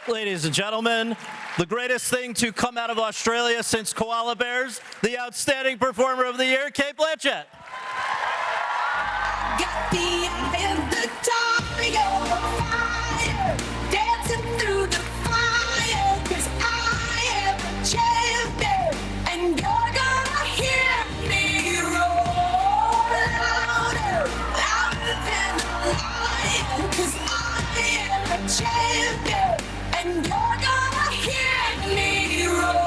Ladies and gentlemen, the greatest thing to come out of Australia since koala bears, the outstanding performer of the year, Cate Blanchett. Got the eye of the tiger, fire, dancing through the fire, 'cause I am a champion, and you're gonna hear me roar louder, louder than a lion, 'cause I am a champion, and you're gonna hear me roar.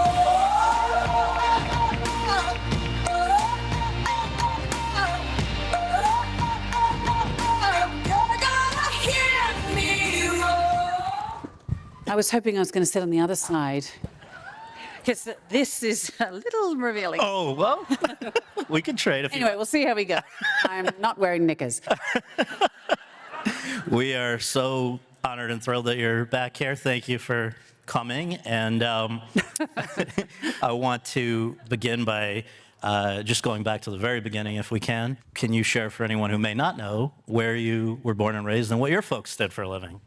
I was hoping I was going to sit on the other side, because this is a little revealing. Oh, well, we can trade if Anyway, we'll see how we go. I'm not wearing knickers. We are so honored and thrilled that you're back here. Thank you for coming. And I want to begin by just going back to the very beginning, if we can. Can you share for anyone who may not know where you were born and raised and what your folks did for a living?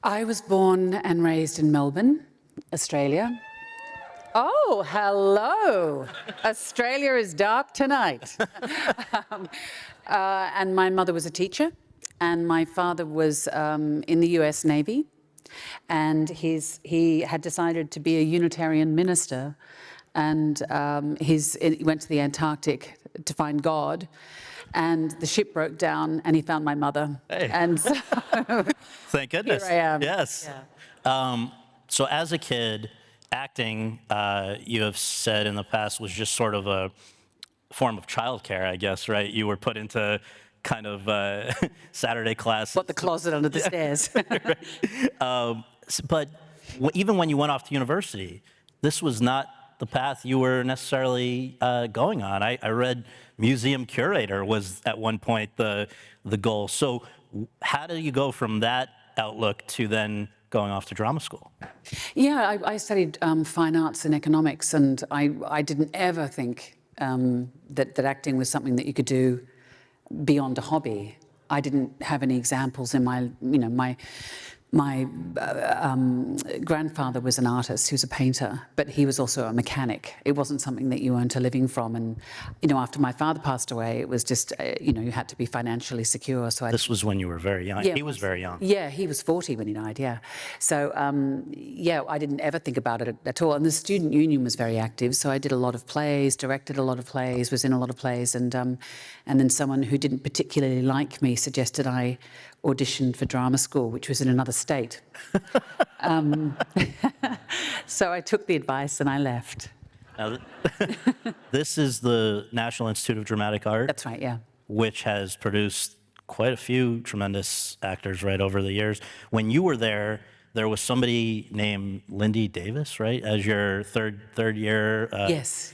I was born and raised in Melbourne, Australia. Oh, hello. Australia is dark tonight. And my mother was a teacher, and my father was in the US Navy, and he had decided to be a Unitarian minister, and he went to the Antarctic to find God, and the ship broke down, and he found my mother. Hey. And so Thank goodness. here I am. Yes. Yeah. So as a kid, acting, you have said in the past, was just sort of a form of childcare, I guess, right? You were put into kind of Saturday class. Put the closet under the stairs. But even when you went off to university, this was not the path you were necessarily going on. I read museum curator was at one point the goal. So how do you go from that outlook to then going off to drama school? Yeah, I studied fine arts and economics, and I didn't ever think that acting was something that you could do beyond a hobby. I didn't have any examples in my grandfather was an artist, he was a painter, but he was also a mechanic. It wasn't something that you earned a living from. And, after my father passed away, it was just, you had to be financially secure. So This was when you were very young. Yeah, He was very young. Yeah, he was 40 when he died, yeah. So, I didn't ever think about it at all. And the student union was very active, so I did a lot of plays, directed a lot of plays, was in a lot of plays. And then someone who didn't particularly like me suggested I auditioned for drama school, which was in another state. So I took the advice and I left. Now, this is the National Institute of Dramatic Art. That's right, yeah. Which has produced quite a few tremendous actors right over the years. When you were there, there was somebody named Lindy Davis, right, as your third year. Yes.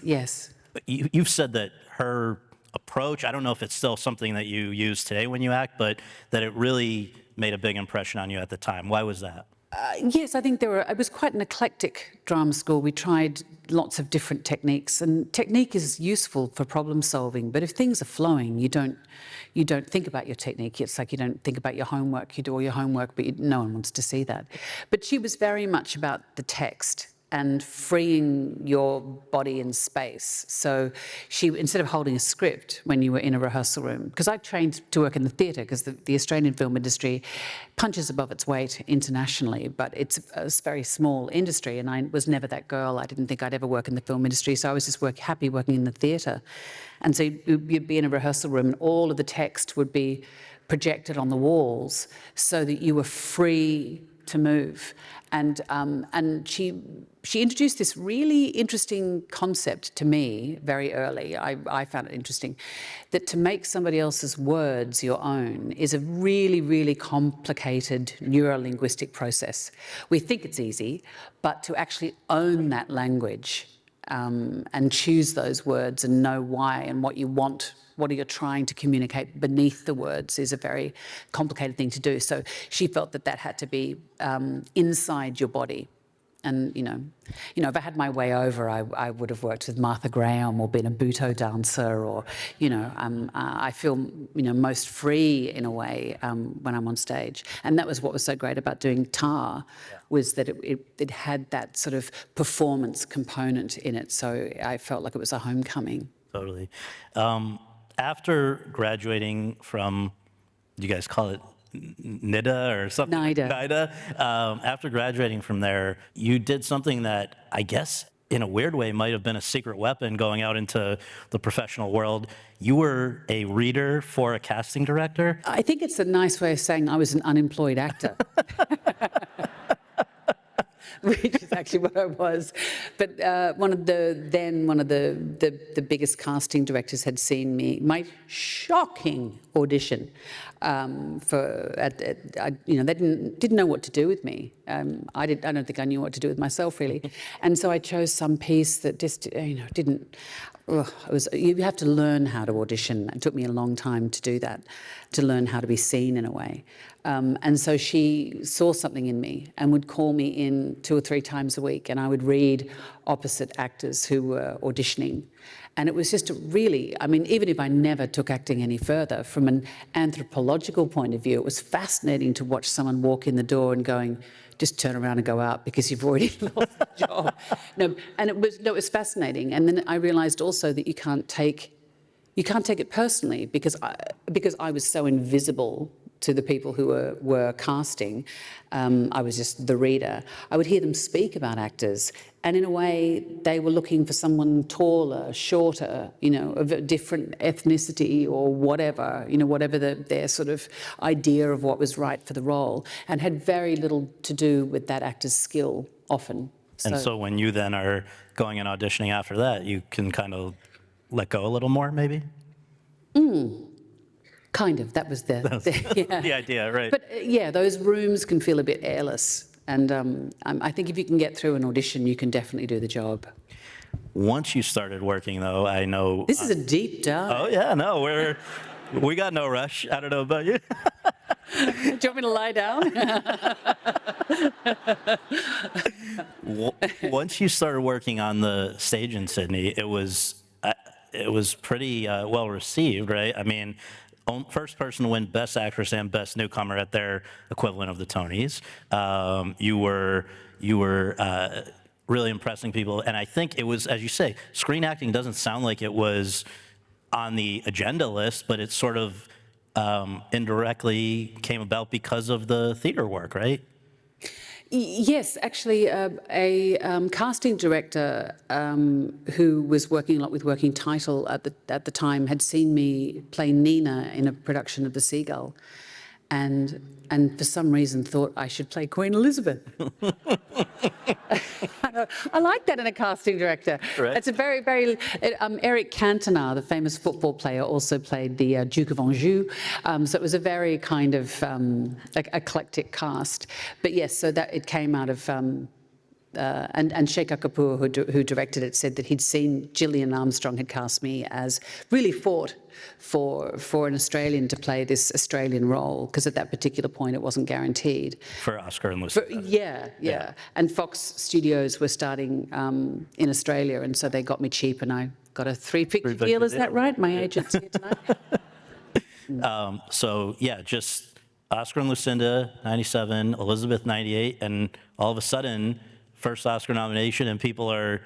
You've said that her approach, I don't know if it's still something that you use today when you act, but that it really made a big impression on you at the time. Why was that? Yes, I think it was quite an eclectic drama school. We tried lots of different techniques, and technique is useful for problem solving, but if things are flowing, you don't think about your technique. It's like you don't think about your homework. You do all your homework, but no one wants to see that. But she was very much about the text and freeing your body in space. So she, instead of holding a script when you were in a rehearsal room, because I trained to work in the theatre, because the Australian film industry punches above its weight internationally, but it's a very small industry, and I was never that girl. I didn't think I'd ever work in the film industry, so I was just happy working in the theatre. And so you'd be in a rehearsal room, and all of the text would be projected on the walls so that you were free to move. And she introduced this really interesting concept to me very early. I found it interesting, that to make somebody else's words your own is a really, really complicated neuro-linguistic process. We think it's easy, but to actually own that language and choose those words and know why and what you want, what you're trying to communicate beneath the words, is a very complicated thing to do. So she felt that had to be inside your body. And if I had my way over, I would have worked with Martha Graham or been a Butoh dancer, or I feel most free in a way when I'm on stage. And that was what was so great about doing Tar, was that it had that sort of performance component in it. So I felt like it was a homecoming. Totally. After graduating from, you guys call it NIDA or something? NIDA. NIDA. After graduating from there, you did something that I guess in a weird way might have been a secret weapon going out into the professional world. You were a reader for a casting director. I think it's a nice way of saying I was an unemployed actor. Which is actually what I was. But one of the biggest casting directors had seen my shocking audition they didn't know what to do with me. I don't think I knew what to do with myself really, and so I chose some piece that just didn't. You have to learn how to audition. It took me a long time to do that, to learn how to be seen in a way. And so she saw something in me and would call me in 2 or 3 times a week, and I would read opposite actors who were auditioning. And it was just even if I never took acting any further, from an anthropological point of view, it was fascinating to watch someone walk in the door and going, just turn around and go out because you've already lost the job. It was fascinating. And then I realised also that you can't take it personally because I was so invisible to the people who were casting. I was just the reader. I would hear them speak about actors, and in a way, they were looking for someone taller, shorter, of a different ethnicity or whatever, whatever their sort of idea of what was right for the role, and had very little to do with that actor's skill often. And so when you then are going and auditioning after that, you can kind of let go a little more, maybe? Kind of. That was the idea, right? But those rooms can feel a bit airless. And I think if you can get through an audition, you can definitely do the job. Once you started working, though, I know... This is a deep dive. Oh, yeah, no, we got no rush. I don't know about you. Do you want me to lie down? Once you started working on the stage in Sydney, it was pretty well received, right? I mean, first person to win Best Actress and Best Newcomer at their equivalent of the Tonys. You were really impressing people, and I think it was, as you say, screen acting doesn't sound like it was on the agenda list, but it sort of indirectly came about because of the theater work, right? Yes, actually, a casting director who was working a lot with Working Title at the time had seen me play Nina in a production of The Seagull, and for some reason thought I should play Queen Elizabeth. I like that in a casting director. Right. It's a very, very... Eric Cantona, the famous football player, also played the Duke of Anjou. So it was a very kind of eclectic cast. But yes, so that it came out of... and Shekhar Kapoor, who directed it, said that he'd seen Gillian Armstrong had cast me as really fought for an Australian to play this Australian role, because at that particular point it wasn't guaranteed. For Oscar and Lucy. Yeah. And Fox Studios were starting in Australia, and so they got me cheap, and I got a 3-picture deal. Is that right? My agent's here tonight. So yeah, just Oscar and Lucinda, 97, Elizabeth, 98, and all of a sudden, first Oscar nomination, and people are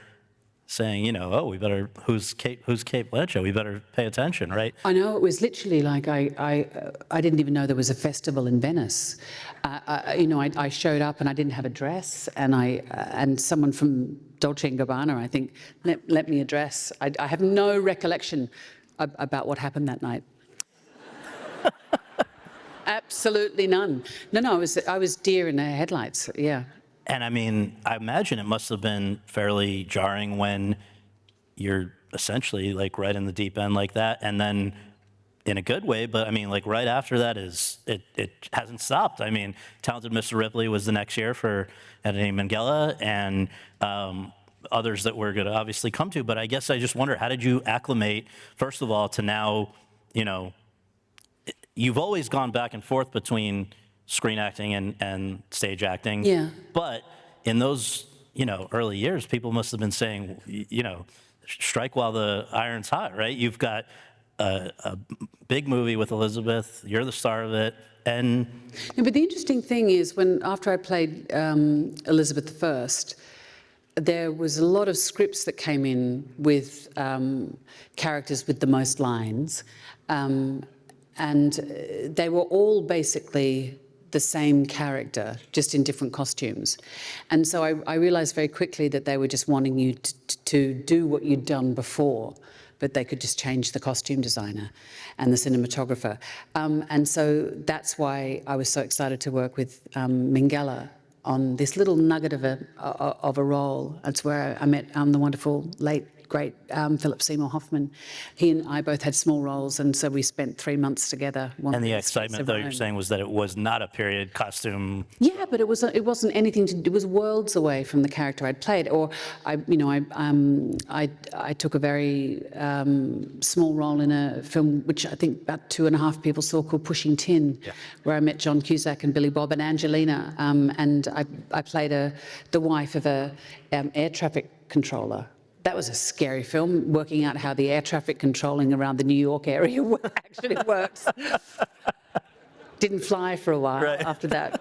saying, oh, we better, who's Kate Blanchett? We better pay attention, right? I know, it was literally like I didn't even know there was a festival in Venice. I showed up and I didn't have a dress, and someone from Dolce & Gabbana, I think, lent me a dress. I have no recollection about what happened that night. Absolutely none. No, I was deer in the headlights, yeah. And I mean, I imagine it must have been fairly jarring when you're essentially like right in the deep end like that, and then in a good way, but I mean, like right after that it hasn't stopped. I mean, Talented Mr. Ripley was the next year for Eddie Minghella, and others that we're going to obviously come to, but I guess I just wonder, how did you acclimate, first of all, to now, you've always gone back and forth between screen acting and stage acting. Yeah. But in those early years, people must have been saying, strike while the iron's hot, right? You've got a big movie with Elizabeth, you're the star of it, and Yeah, but the interesting thing is, after I played Elizabeth I, there was a lot of scripts that came in with characters with the most lines, and they were all basically the same character, just in different costumes. And so I realised very quickly that they were just wanting you to do what you'd done before, but they could just change the costume designer and the cinematographer. And so that's why I was so excited to work with Minghella on this little nugget of a role. That's where I met the wonderful late great Philip Seymour Hoffman. He and I both had small roles, and so we spent 3 months together. and the excitement, though, you're saying was that it was not a period costume. Yeah, but it wasn't anything to. It was worlds away from the character I'd played. Or I took a very small role in a film which I think about 2.5 people saw, called Pushing Tin, where I met John Cusack and Billy Bob and Angelina, and I played the wife of a air traffic controller. That was a scary film, working out how the air traffic controlling around the New York area actually works. Didn't fly for a while after that.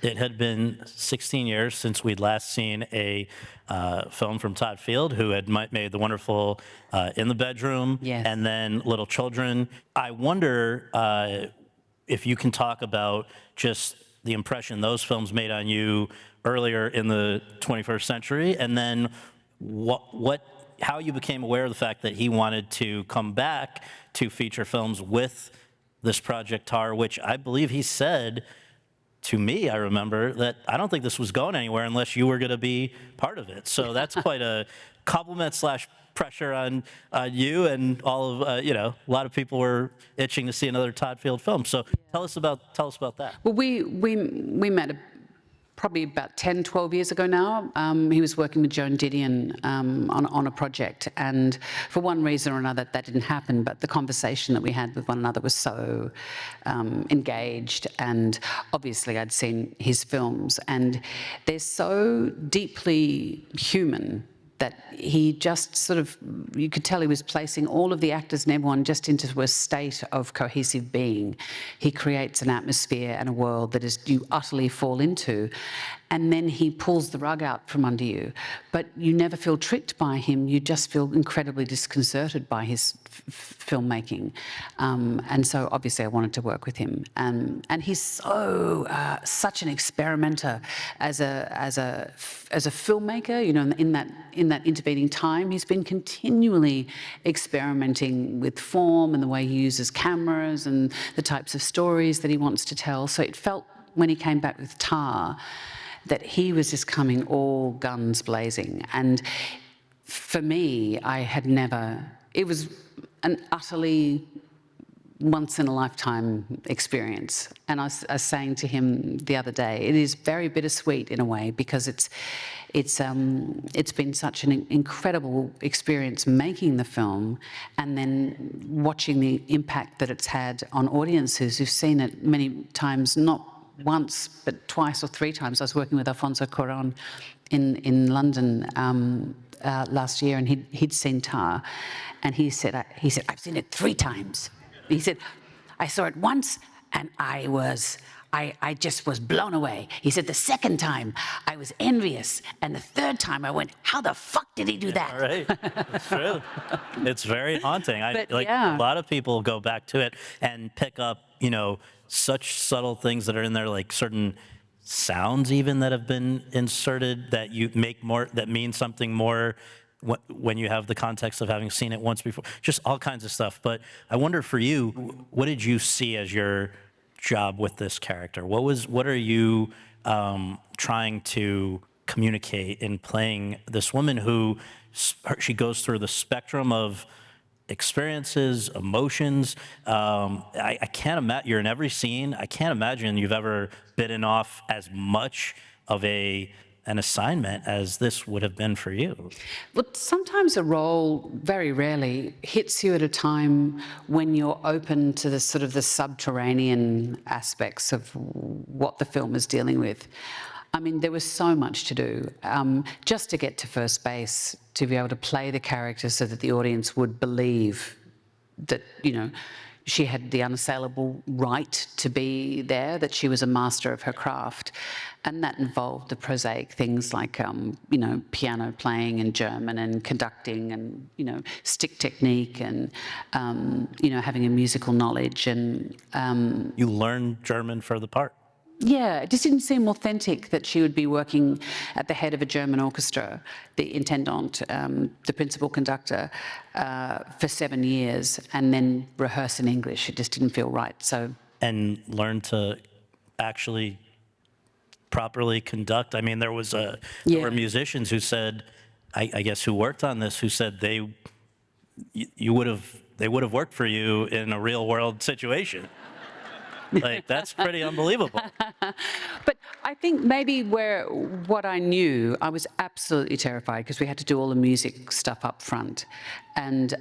It had been 16 years since we'd last seen a film from Todd Field, who had made the wonderful In the Bedroom, Yes. and then Little Children. I wonder if you can talk about just the impression those films made on you earlier in the 21st century, and then how you became aware of the fact that he wanted to come back to feature films with this Project Tar, which I believe he said to me, I remember, that I don't think this was going anywhere unless you were going to be part of it. So that's quite a compliment / pressure on you, and all of a lot of people were itching to see another Todd Field film. So tell us about that. Well, we met probably about 10, 12 years ago now. He was working with Joan Didion on a project, and for one reason or another that didn't happen, but the conversation that we had with one another was so engaged, and obviously I'd seen his films, and they're so deeply human that he just sort of, you could tell he was placing all of the actors and everyone just into a state of cohesive being. He creates an atmosphere and a world that you utterly fall into, and then he pulls the rug out from under you. But you never feel tricked by him, you just feel incredibly disconcerted by his filmmaking. And so obviously I wanted to work with him. And he's such an experimenter as a filmmaker, in that intervening time. He's been continually experimenting with form and the way he uses cameras and the types of stories that he wants to tell. So it felt, when he came back with Tar, that he was just coming all guns blazing. And for me, it was an utterly once-in-a-lifetime experience. And I was saying to him the other day, it is very bittersweet in a way, because it's been such an incredible experience making the film, and then watching the impact that it's had on audiences who've seen it many times, not once, but twice or 3 times. I was working with Alfonso Cuarón in London last year, and he'd seen Tar, and he said, I've seen it 3 times. He said, I saw it once, and I just was blown away. He said, the second time, I was envious, and the third time, I went, how the fuck did he do that? All right, it's true. It's very haunting. Yeah. A lot of people go back to it and pick up, such subtle things that are in there, like certain sounds even that have been inserted that that mean something more when you have the context of having seen it once before. Just all kinds of stuff. But I wonder, for you, what did you see as your job with this character? What are you trying to communicate in playing this woman who she goes through the spectrum of experiences, emotions? I can't imagine, you're in every scene. I can't imagine you've ever bitten off as much of an assignment as this would have been for you. Well, sometimes a role, very rarely, hits you at a time when you're open to the sort of the subterranean aspects of what the film is dealing with. I mean, there was so much to do. Just to get to first base, to be able to play the character so that the audience would believe that, you know, she had the unassailable right to be there, that she was a master of her craft. And that involved the prosaic things like, you know, piano playing in German and conducting and, you know, stick technique and, you know, having a musical knowledge. And You learned German for the part. yeah, it just didn't seem authentic that she would be working at the head of a German orchestra, the intendant, the principal conductor, for 7 years, and then rehearse in English. It just didn't feel right. So, And learn to actually properly conduct. I mean, there Yeah. were musicians who said, I guess who worked on this, who said they would have worked for you in a real world situation. Like, that's pretty unbelievable. but I think maybe what I knew, I was absolutely terrified because we had to do all the music stuff up front. And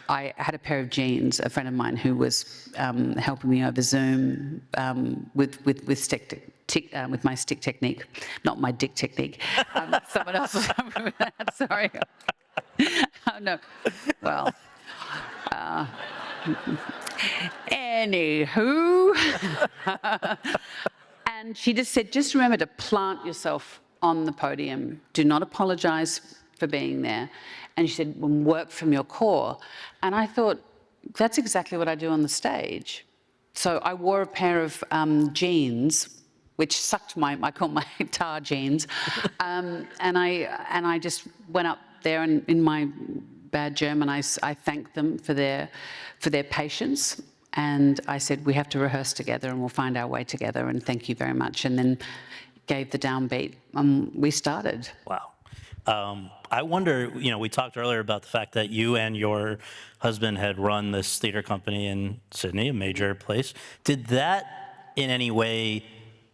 I had a pair of jeans, a friend of mine who was helping me over Zoom with my stick technique, not my dick technique. Someone else was helping with that, sorry. Oh, no, well. Anywho, and she just said, just remember to plant yourself on the podium. Do not apologise for being there. And she said, well, work from your core. And I thought, that's exactly what I do on the stage. So I wore a pair of jeans, which sucked I call my tar jeans, and I just went up there and in my bad German, I thanked them for their patience, and I said, we have to rehearse together and we'll find our way together, and thank you very much, and then gave the downbeat. We started. Wow. I wonder, you know, we talked earlier about the fact that you and your husband had run this theater company in Sydney, a major place. Did that in any way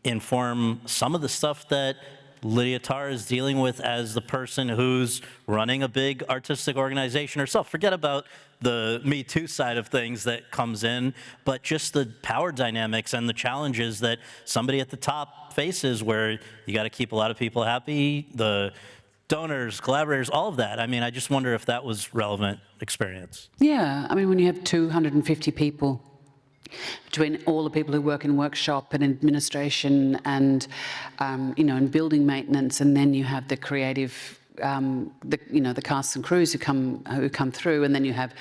inform some of the stuff that Lydia Tarr is dealing with as the person who's running a big artistic organization herself? Forget about the Me Too side of things that comes in, but just the power dynamics and the challenges that somebody at the top faces, where you got to keep a lot of people happy, the donors, collaborators, all of that. I mean, I just wonder if that was relevant experience. Yeah, I mean, when you have 250 people, between all the people who work in workshop and administration and, you know, and building maintenance, and then you have the creative, the casts and crews who come through, and then you have,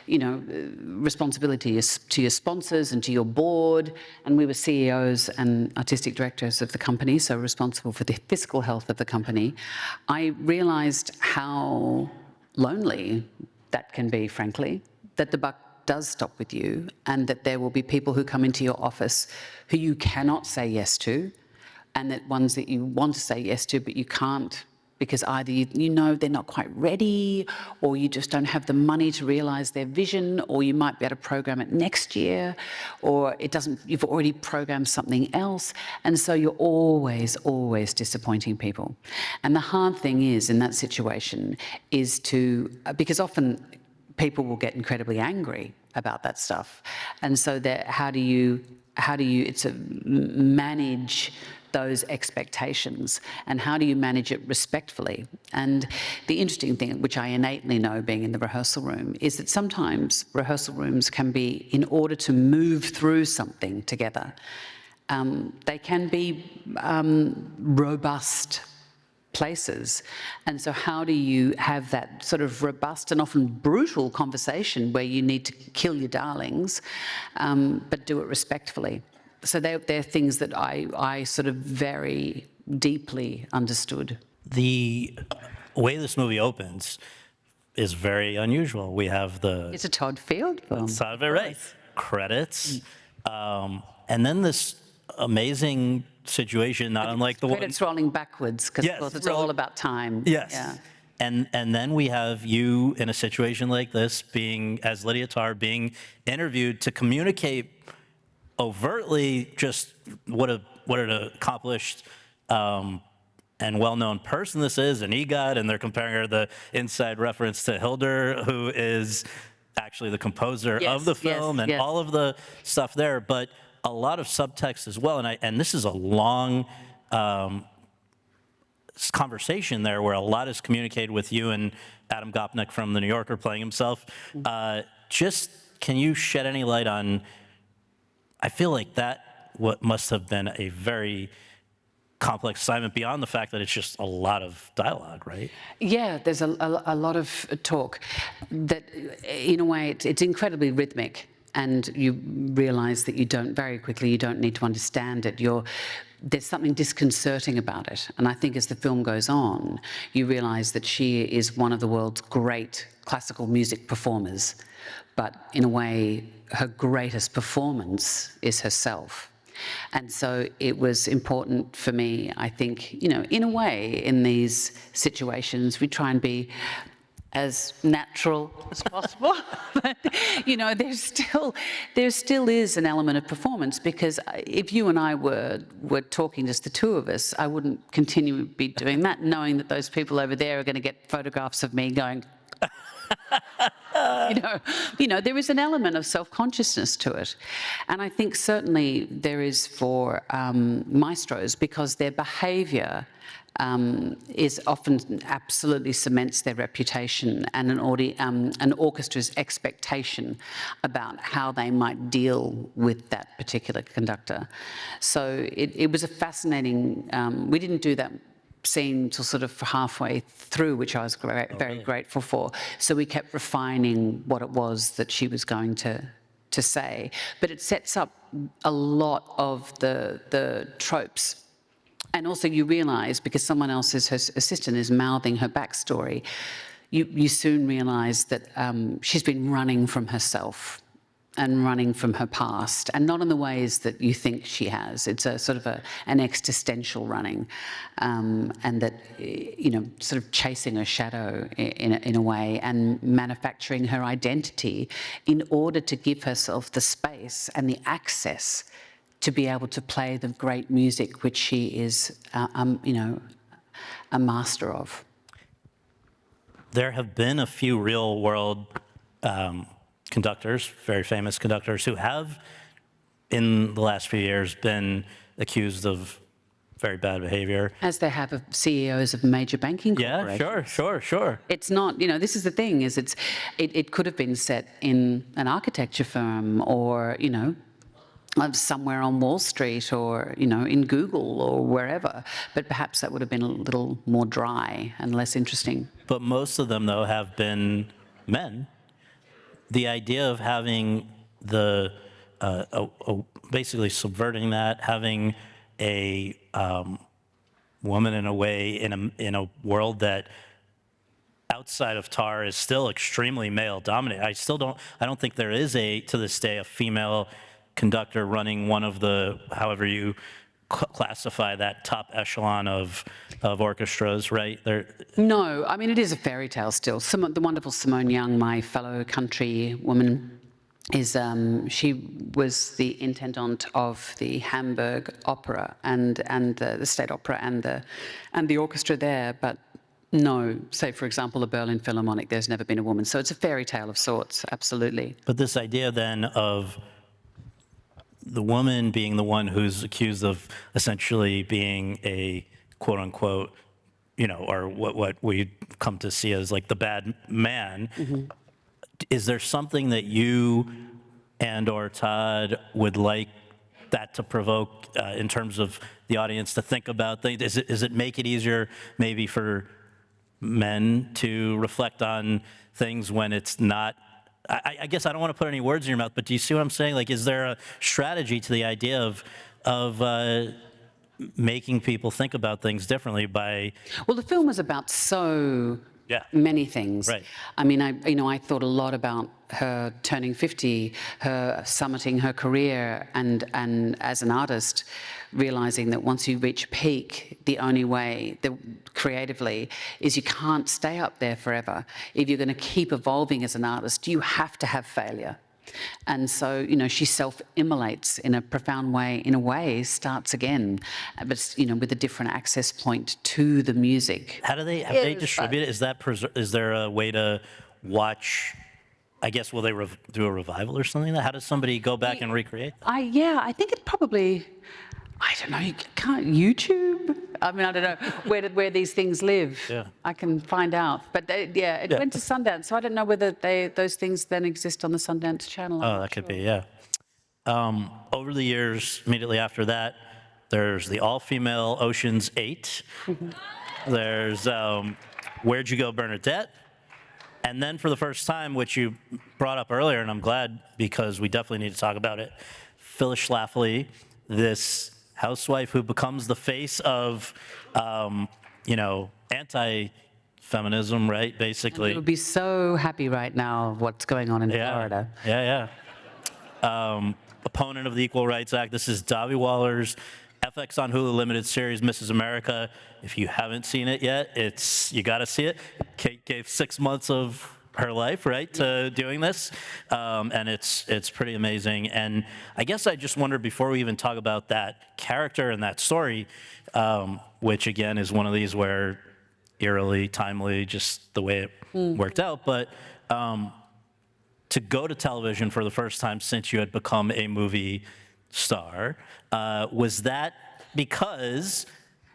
you know, responsibility to your sponsors and to your board. And we were CEOs and artistic directors of the company, so responsible for the fiscal health of the company. I realised how lonely that can be, frankly, that the buck does stop with you, and that there will be people who come into your office who you cannot say yes to, and that ones that you want to say yes to but you can't, because either you know they're not quite ready, or you just don't have the money to realise their vision, or you might be able to program it next year, or you've already programmed something else, and so you're always disappointing people. And the hard thing is in that situation is because often people will get incredibly angry about that stuff. And so how do you manage those expectations, and how do you manage it respectfully? And the interesting thing, which I innately know being in the rehearsal room, is that sometimes rehearsal rooms can be, in order to move through something together, they can be robust places. And so how do you have that sort of robust and often brutal conversation where you need to kill your darlings, but do it respectfully? So they're things that I sort of very deeply understood. The way this movie opens is very unusual. We have It's a Todd Field film. right. Credits, and then this amazing situation, not unlike the one. Credits rolling backwards, because Yes, of course it's roll- all about time. Yes. Yeah. And then we have you in a situation like this, being, as Lydia Tarr, being interviewed to communicate overtly just what an accomplished and well-known person this is, an EGOT, and they're comparing her to the inside reference to Hildur, who is actually the composer of the film, and all of the stuff there, but a lot of subtext as well. And this is a long conversation there where a lot is communicated with you and Adam Gopnik from The New Yorker playing himself. Just can you shed any light on, I feel like that what must have been a very complex assignment beyond the fact that it's just a lot of dialogue, right? Yeah, there's a lot of talk that, in a way, it's incredibly rhythmic, and you realise that you don't need to understand it. There's something disconcerting about it, and I think as the film goes on, you realise that she is one of the world's great classical music performers, but in a way, her greatest performance is herself. And so it was important for me, I think, in a way, in these situations, we try and be as natural as possible. But, there still is an element of performance, because if you and I were talking, just the two of us, I wouldn't continue to be doing that, knowing that those people over there are going to get photographs of me going, there is an element of self-consciousness to it. And I think certainly there is for maestros, because their behaviour is often absolutely cements their reputation and an orchestra's expectation about how they might deal with that particular conductor. So it was a fascinating, we didn't do that scene till sort of halfway through, which I was very grateful for. So we kept refining what it was that she was going to say. But it sets up a lot of the tropes. And also you realise, because someone else's, her assistant, is mouthing her backstory, you soon realise that she's been running from herself and running from her past, and not in the ways that you think she has. It's a sort of an existential running, and that, sort of chasing a shadow in a way, and manufacturing her identity in order to give herself the space and the access to be able to play the great music which she is, a master of. There have been a few real-world conductors, very famous conductors, who have, in the last few years, been accused of very bad behavior. As they have of CEOs of major banking corporations. Yeah, sure. It's not, this is the thing, is it could have been set in an architecture firm, or, somewhere on Wall Street, or, in Google or wherever. But perhaps that would have been a little more dry and less interesting. But most of them, though, have been men. The idea of having basically subverting that, having a woman in a way in a world that outside of Tar is still extremely male dominated. I don't think there is to this day a female conductor running one of the, however you classify that, top echelon of orchestras, right? No, I mean, it is a fairy tale still. The wonderful Simone Young, my fellow country woman, she was the intendant of the Hamburg Opera and the State Opera and the orchestra there, but no, say for example the Berlin Philharmonic, there's never been a woman. So it's a fairy tale of sorts, absolutely. But this idea then of the woman being the one who's accused of essentially being a quote unquote, or what we come to see as like the bad man. Mm-hmm. Is there something that you and or Todd would like that to provoke in terms of the audience to think about things? Is it make it easier maybe for men to reflect on things when it's not? I guess I don't want to put any words in your mouth, but do you see what I'm saying? Like, is there a strategy to the idea of making people think about things differently by? Well, the film was about many things. Right. I mean, I thought a lot about her turning 50, her summiting her career, and as an artist, realizing that once you reach a peak, the only way creatively is you can't stay up there forever. If you're going to keep evolving as an artist, you have to have failure. And so, she self-immolates in a profound way, starts again, but, with a different access point to the music. Have they distributed it? Is there a way to watch, I guess, will they do a revival or something like that? How does somebody go back and recreate that? I think it probably, I don't know. You can't YouTube. I mean, I don't know where these things live. Yeah. I can find out. But it went to Sundance, so I don't know whether those things then exist on the Sundance channel. I'm Oh, not that could sure. be, yeah. Over the years, immediately after that, there's the all-female Ocean's 8. There's Where'd You Go, Bernadette? And then for the first time, which you brought up earlier, and I'm glad because we definitely need to talk about it, Phyllis Schlafly, this housewife who becomes the face of, anti-feminism, right, basically. You would be so happy right now of what's going on in Florida. Yeah. Opponent of the Equal Rights Act. This is Davi Waller's FX on Hulu limited series, Mrs. America. If you haven't seen it yet, you got to see it. Kate gave 6 months of her life, right, to doing this, and it's pretty amazing. And I guess I just wondered, before we even talk about that character and that story, which again is one of these where eerily, timely, just the way it worked out, but to go to television for the first time since you had become a movie star, was that because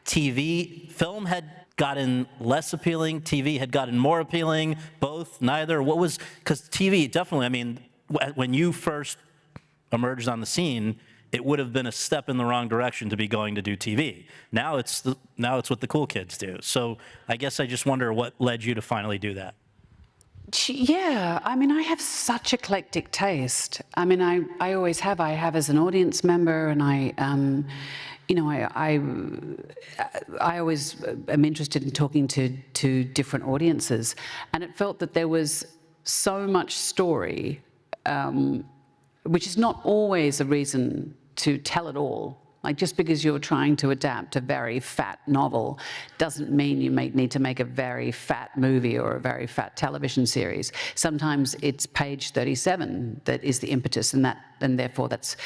film had gotten less appealing, TV had gotten more appealing, both, neither? Because TV, definitely, I mean, when you first emerged on the scene, it would have been a step in the wrong direction to be going to do TV. Now it's what the cool kids do. So I guess I just wonder what led you to finally do that. Yeah, I mean, I have such eclectic taste. I mean, I always have. I have as an audience member, and I always am interested in talking to different audiences, and it felt that there was so much story, which is not always a reason to tell it all. Like, just because you're trying to adapt a very fat novel doesn't mean you need to make a very fat movie or a very fat television series. Sometimes it's page 37 that is the impetus, and therefore that's.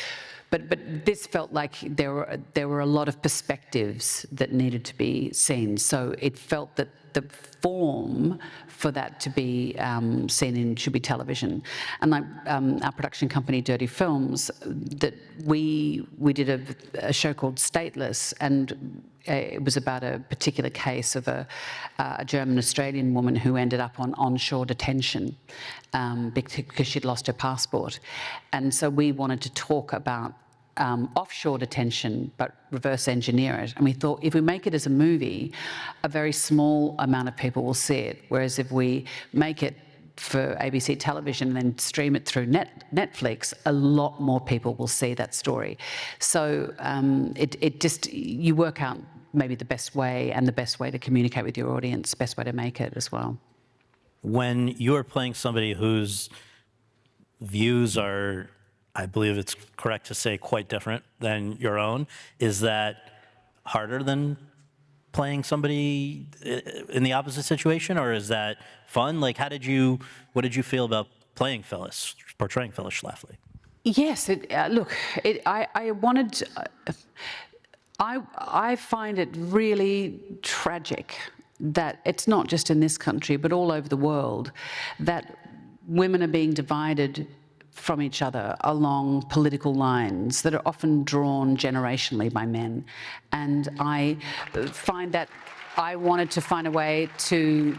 But this felt like there were a lot of perspectives that needed to be seen. So it felt that the form for that to be seen in should be television. And like our production company, Dirty Films, that we did a show called Stateless, and it was about a particular case of a German-Australian woman who ended up on onshore detention because she'd lost her passport. And so we wanted to talk about offshore detention, but reverse engineer it. And we thought, if we make it as a movie, a very small amount of people will see it. Whereas if we make it for ABC television and then stream it through Netflix, a lot more people will see that story. So you work out maybe the best way to communicate with your audience, best way to make it as well. When you are playing somebody whose views are, I believe it's correct to say, quite different than your own, is that harder than playing somebody in the opposite situation, or is that fun? Like, what did you feel about portraying Phyllis Schlafly? Yes, I find it really tragic that it's not just in this country, but all over the world, that women are being divided from each other along political lines that are often drawn generationally by men. And I find that I wanted to find a way to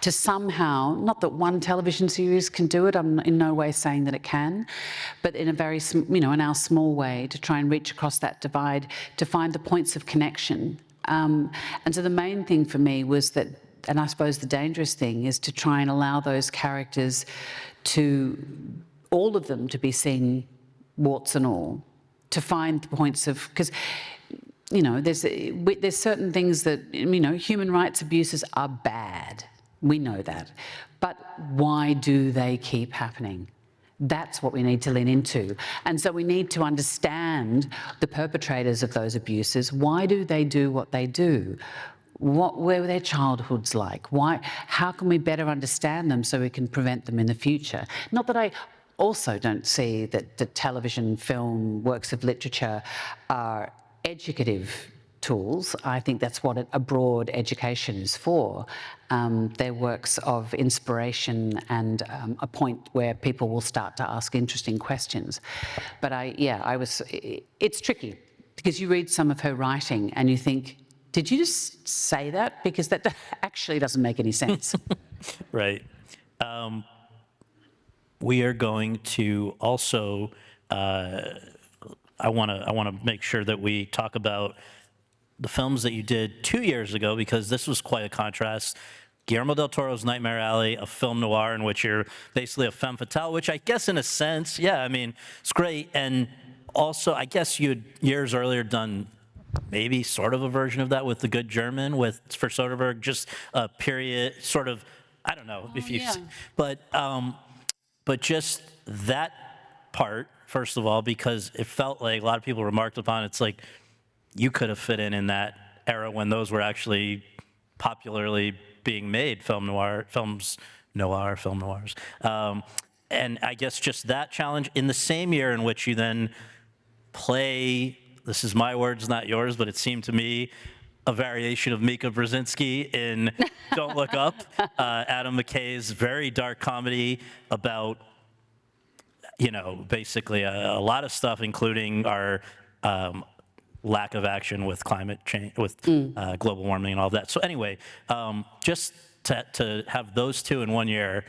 somehow, not that one television series can do it, I'm in no way saying that it can, but in a very, in our small way, to try and reach across that divide, to find the points of connection. And so the main thing for me was that, and I suppose the dangerous thing, is to try and allow those characters all of them to be seen, warts and all, to find the points of, because, there's certain things that, human rights abuses are bad. We know that. But why do they keep happening? That's what we need to lean into. And so we need to understand the perpetrators of those abuses. Why do they do what they do? What were their childhoods like? How can we better understand them so we can prevent them in the future? Not that I also don't see that the television, film, works of literature are educative tools. I think that's what a broad education is for. They're works of inspiration and a point where people will start to ask interesting questions. But it's tricky. because you read some of her writing and you think, did you just say that? Because that actually doesn't make any sense. Right. We are going to also, I want to make sure that we talk about the films that you did 2 years ago, because this was quite a contrast. Guillermo del Toro's Nightmare Alley, a film noir in which you're basically a femme fatale, which I guess in a sense, yeah, I mean, it's great. And also, I guess you'd years earlier done maybe sort of a version of that with The Good German for Soderbergh, just a period, sort of, I don't know if you, yeah. but just that part, first of all, because it felt like a lot of people remarked upon, it's like you could have fit in that era when those were actually popularly being made, film noirs. And I guess just that challenge in the same year in which you then play, this is my words, not yours, but it seemed to me a variation of Mika Brzezinski in Don't Look Up, Adam McKay's very dark comedy about, basically a lot of stuff, including our lack of action with climate change, with global warming and all of that. So anyway, just to have those two in 1 year,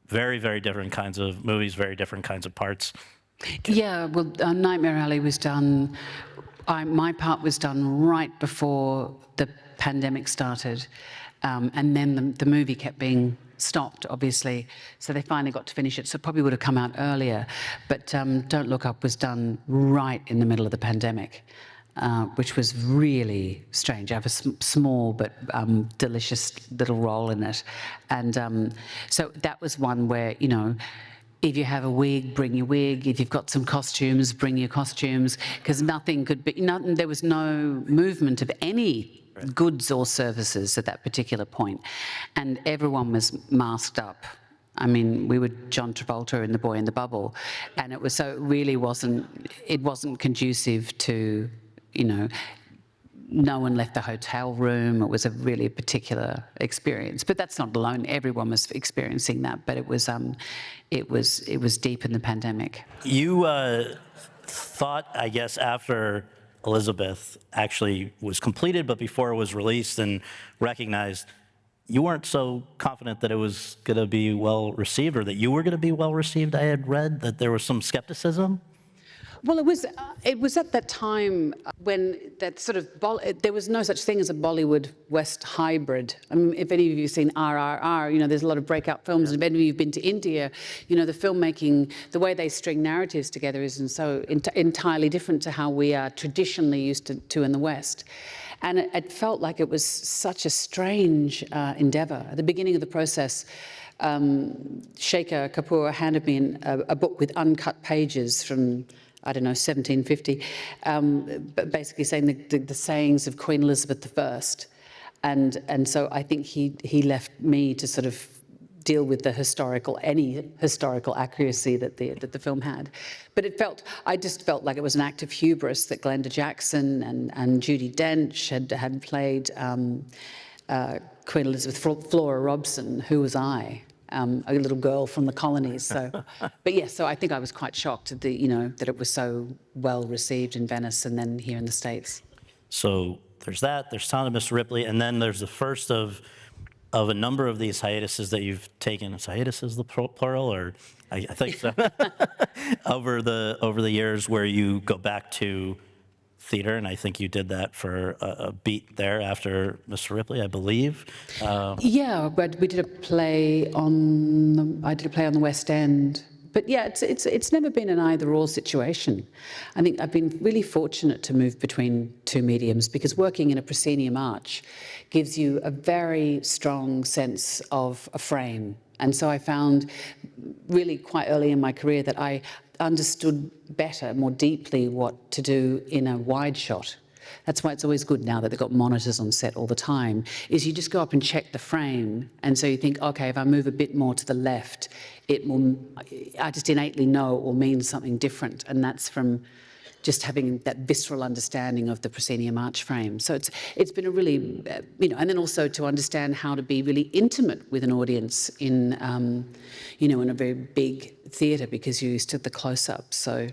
very, very different kinds of movies, very different kinds of parts. Yeah, well, Nightmare Alley was done, my part was done right before the pandemic started. And then the movie kept being stopped, obviously. So they finally got to finish it. So it probably would have come out earlier. But Don't Look Up was done right in the middle of the pandemic, which was really strange. I have a small but delicious little role in it. And so that was one where, if you have a wig, bring your wig. If you've got some costumes, bring your costumes. Because there was no movement of any goods or services at that particular point. And everyone was masked up. I mean, we were John Travolta in The Boy in the Bubble. And it wasn't conducive to, no one left the hotel room. It was a really particular experience. But that's not alone. Everyone was experiencing that. But it was deep in the pandemic. You thought, I guess, after Elizabeth actually was completed, but before it was released and recognized, you weren't so confident that it was going to be well received, or that you were going to be well received. I had read that there was some skepticism. Well, it was at that time when that sort of there was no such thing as a Bollywood West hybrid. I mean, if any of you have seen RRR, there's a lot of breakout films. And if any of you have been to India, the filmmaking, the way they string narratives together is so entirely different to how we are traditionally used to in the West. And it felt like it was such a strange endeavour. At the beginning of the process, Shekhar Kapur handed me a book with uncut pages from, 1750, but basically saying the sayings of Queen Elizabeth I. And so I think he left me to sort of deal with any historical accuracy that the film had. But I just felt like it was an act of hubris that Glenda Jackson and Judi Dench had played Queen Elizabeth. Flora Robson, who was I? A little girl from the colonies. So, but yes, so I think I was quite shocked at that it was so well received in Venice and then here in the States. So there's that. There's Sound of Mr. Ripley, and then there's the first of a number of these hiatuses that you've taken. Is hiatus the plural, or I think so. over the years, where you go back to theater, and I think you did that for a beat there after Mr. Ripley, I believe. Yeah, but we did a play on. I did a play on the West End. But yeah, it's never been an either-or situation. I think I've been really fortunate to move between two mediums, because working in a proscenium arch gives you a very strong sense of a frame. And so I found really quite early in my career that I understood better, more deeply, what to do in a wide shot. That's why it's always good now that they've got monitors on set all the time, is you just go up and check the frame. And so you think, okay, if I move a bit more to the left, I just innately know it will mean something different. And that's from just having that visceral understanding of the proscenium arch frame. So it's been a really, and then also to understand how to be really intimate with an audience in a very big theatre, because you're used to the close-ups. So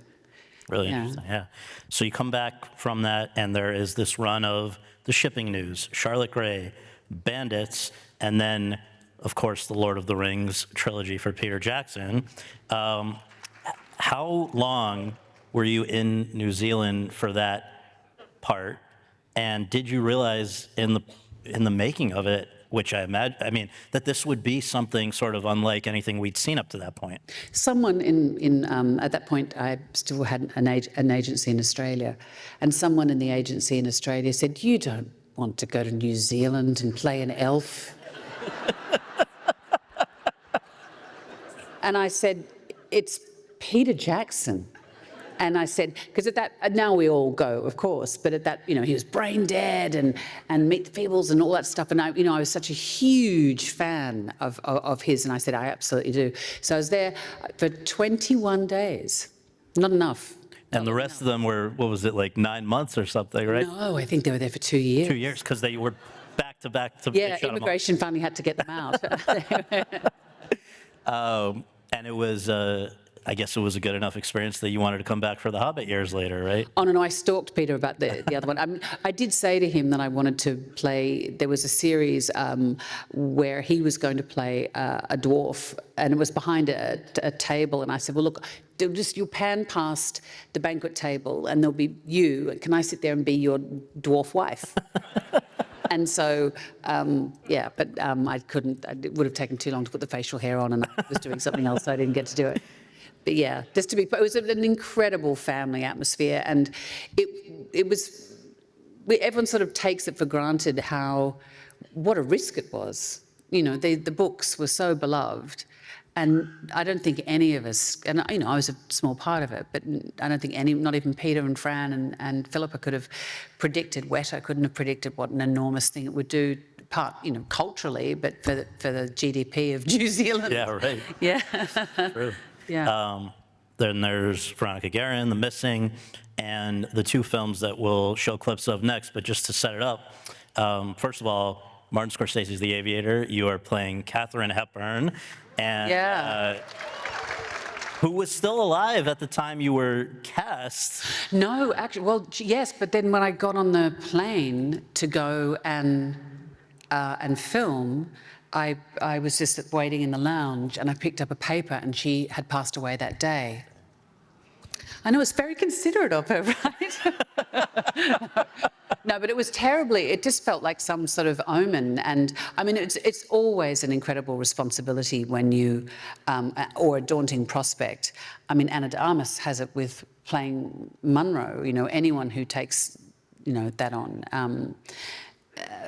Really Yeah. interesting, yeah. So you come back from that, and there is this run of The Shipping News, Charlotte Gray, Bandits, and then, of course, the Lord of the Rings trilogy for Peter Jackson. How long were you in New Zealand for that part? And did you realize in the making of it, which I mean, that this would be something sort of unlike anything we'd seen up to that point? Someone at that point, I still had an agency in Australia, and someone in the agency in Australia said, "You don't want to go to New Zealand and play an elf." And I said, "It's Peter Jackson." And I said, because at that, now we all go, of course, but at that, you know, he was brain dead and Meet the Feebles and all that stuff. And I was such a huge fan of his. And I said, I absolutely do. So I was there for 21 days. Not enough. And the rest of them were, what was it, like 9 months or something, right? No, I think they were there for 2 years. 2 years, because they were back to back to Yeah, shut 'em off. immigration finally had to get them out. And it was, I guess it was a good enough experience that you wanted to come back for The Hobbit years later, right? Oh, no, I stalked Peter about the other one. I did say to him that I wanted to play, there was a series where he was going to play a dwarf, and it was behind a table, and I said, well, look, you'll pan past the banquet table, and there'll be you, and can I sit there and be your dwarf wife? And so, yeah, but I couldn't, it would have taken too long to put the facial hair on, and I was doing something else, so I didn't get to do it. But yeah, it was an incredible family atmosphere, and it was, everyone sort of takes it for granted what a risk it was. You know, the books were so beloved, and I don't think any of us, and you know, I was a small part of it, but I don't think not even Peter and Fran and Philippa could have predicted, Weta couldn't have predicted what an enormous thing it would do, culturally, but for the GDP of New Zealand. Yeah, right. Yeah. True. Yeah. Then there's Veronica Guerin, The Missing, and the two films that we'll show clips of next. But just to set it up, first of all, Martin Scorsese's The Aviator. You are playing Katharine Hepburn, and Yeah. who was still alive at the time you were cast. No, actually, well, yes, but then when I got on the plane to go and film, I was just waiting in the lounge, and I picked up a paper, and she had passed away that day. I know, it's very considerate of her, right? No, but it was it just felt like some sort of omen. And I mean, it's always an incredible responsibility when you, or a daunting prospect. I mean, Anna de Armas has it with playing Munro, you know, anyone who takes, you know, that on.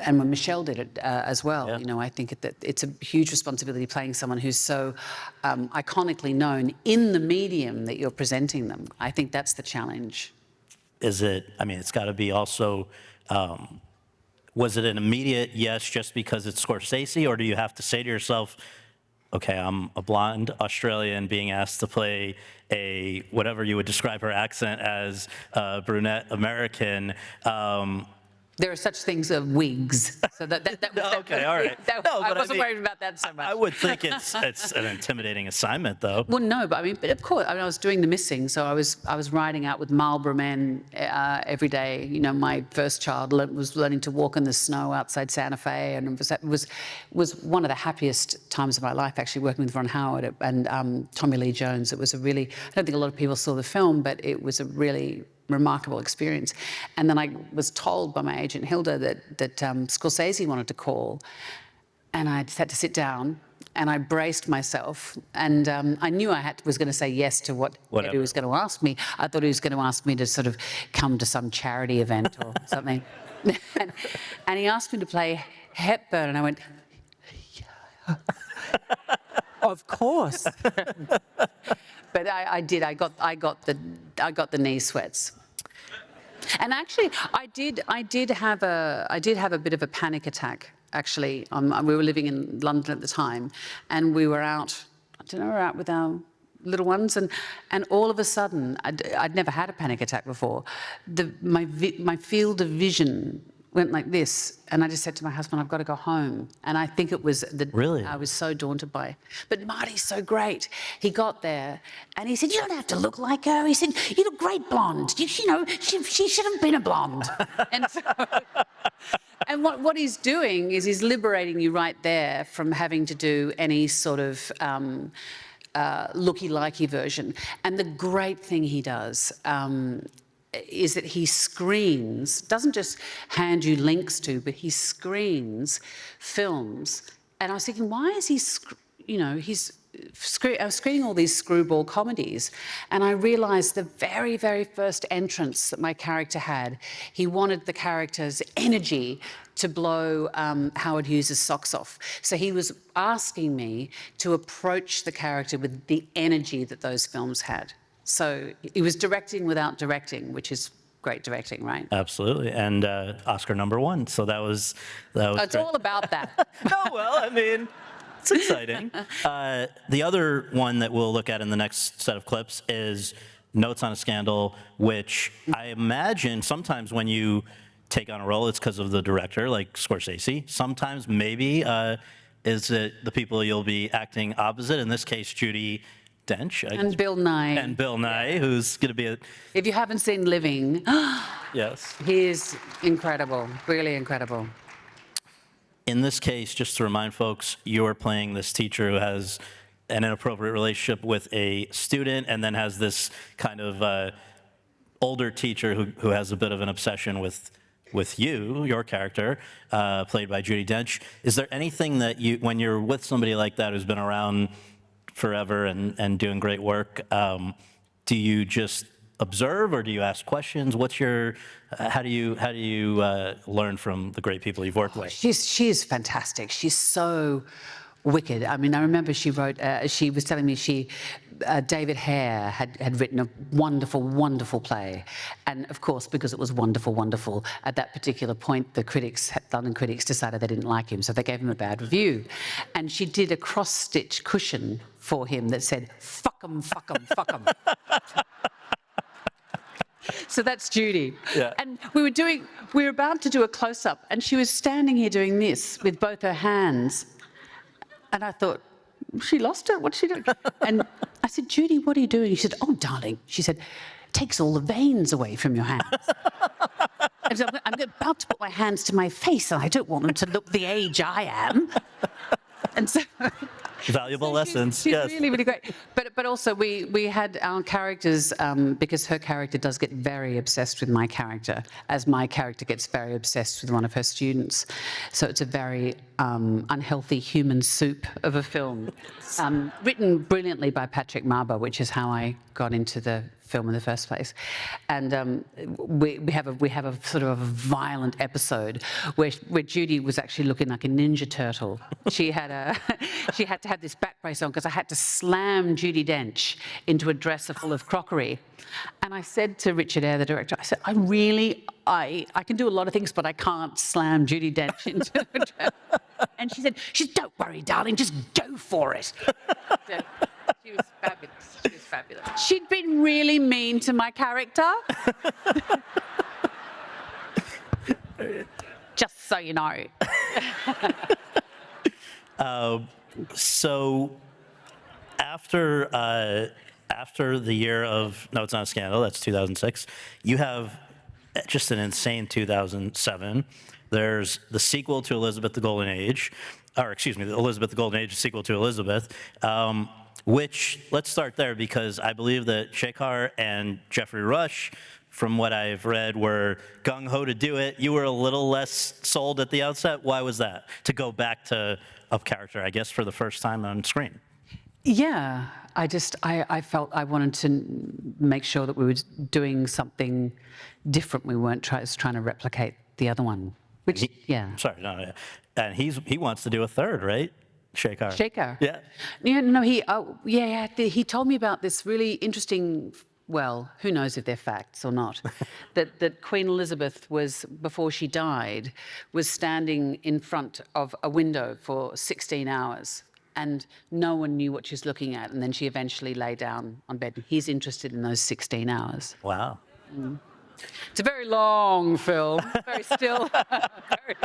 And when Michelle did it as well, Yeah. you know, I think that it's a huge responsibility playing someone who's so iconically known in the medium that you're presenting them. I think that's the challenge. Is it, I mean, it's got to be also, was it an immediate yes just because it's Scorsese, or do you have to say to yourself, okay, I'm a blonde Australian being asked to play whatever you would describe her accent as, brunette American, There are such things as wigs. So that okay, all right. No, I but wasn't mean, worried about that so much. I would think it's an intimidating assignment, though. Well, no, but I mean, but of course, I mean, I was doing The Missing, so I was riding out with Marlborough Men every day. You know, my first child was learning to walk in the snow outside Santa Fe, and it was one of the happiest times of my life, actually, working with Ron Howard and Tommy Lee Jones. It was I don't think a lot of people saw the film, but it was a really remarkable experience. And then I was told by my agent Hilda that Scorsese wanted to call, and I just had to sit down and I braced myself, and I knew was going to say yes to whatever he was going to ask me. I thought he was going to ask me to sort of come to some charity event or something. and he asked me to play Hepburn, and I went, yeah. Of course. But I did. I got the knee sweats. And actually, I did have a bit of a panic attack. Actually, we were living in London at the time, and we were out. We were out with our little ones, and all of a sudden, I'd never had a panic attack before. My field of vision went like this, and I just said to my husband, I've got to go home. And I think it was Really? I was so daunted by it. But Marty's so great. He got there and he said, you don't have to look like her. He said, you look great blonde. You know, she should have been a blonde. And so, and what he's doing is he's liberating you right there from having to do any sort of looky-likey version. And the great thing he does is that he screens, doesn't just hand you links to, but he screens films. And I was thinking, why is he, I was screening all these screwball comedies, and I realised the very, very first entrance that my character had, he wanted the character's energy to blow Howard Hughes' socks off. So he was asking me to approach the character with the energy that those films had. So he was directing without directing, which is great directing, right? Absolutely. And Oscar #1. So that was It's great. all about that. Oh, well, I mean, it's exciting. The other one that we'll look at in the next set of clips is Notes on a Scandal, which I imagine sometimes when you take on a role, it's because of the director, like Scorsese. Sometimes maybe is it the people you'll be acting opposite, in this case, Judi Dench. And Bill Nye. And Bill Nye, who's going to be If you haven't seen Living, yes. he is incredible, really incredible. In this case, just to remind folks, you're playing this teacher who has an inappropriate relationship with a student and then has this kind of older teacher who has a bit of an obsession with you, your character, played by Judi Dench. Is there anything that you, when you're with somebody like that who's been around forever and doing great work, do you just observe or do you ask questions? What's your, how do you learn from the great people you've worked with? She's fantastic. She's so wicked. I mean, I remember she wrote, she was telling me David Hare had written a wonderful, wonderful play. And of course, because it was wonderful, wonderful, at that particular point, the London critics decided they didn't like him, so they gave him a bad review. And she did a cross-stitch cushion for him that said, fuck 'em, fuck 'em, fuck 'em. So that's Judi. Yeah. And we were about to do a close-up, and she was standing here doing this with both her hands. And I thought, she lost it? What's she doing? And I said, Judi, what are you doing? She said, oh, darling. She said, takes all the veins away from your hands. And so I'm about to put my hands to my face, and I don't want them to look the age I am. And so... Valuable lessons, she's yes. really, really great. But also we had our characters, because her character does get very obsessed with my character, as my character gets very obsessed with one of her students. So it's a very unhealthy human soup of a film. Written brilliantly by Patrick Marber, which is how I got into the film in the first place. And we have a sort of a violent episode where Judi was actually looking like a Ninja Turtle. She had to have this back brace on because I had to slam Judi Dench into a dresser full of crockery. And I said to Richard Eyre, the director, I said, I can do a lot of things, but I can't slam Judi Dench into a dresser. And she said, don't worry, darling, just go for it. So, she was fabulous. She was fabulous. She'd been really mean to my character. Just so you know. So after the year of Notes on a Scandal, that's 2006, you have just an insane 2007. There's the sequel to Elizabeth the Golden Age, or excuse me, the Elizabeth the Golden Age sequel to Elizabeth, which, let's start there, because I believe that Shekhar and Geoffrey Rush, from what I've read, were gung-ho to do it. You were a little less sold at the outset. Why was that? To go back to a character, I guess, for the first time on screen. Yeah, I felt I wanted to make sure that we were doing something different. We weren't trying to replicate the other one. Which, yeah. Sorry, no, yeah. And he wants to do a third, right? Shekhar. Shekhar. Yeah. Yeah, no, he told me about this really interesting, well, who knows if they're facts or not, that Queen Elizabeth was, before she died, was standing in front of a window for 16 hours. And no one knew what she was looking at. And then she eventually lay down on bed. He's interested in those 16 hours. Wow. It's a very long film, very still, very,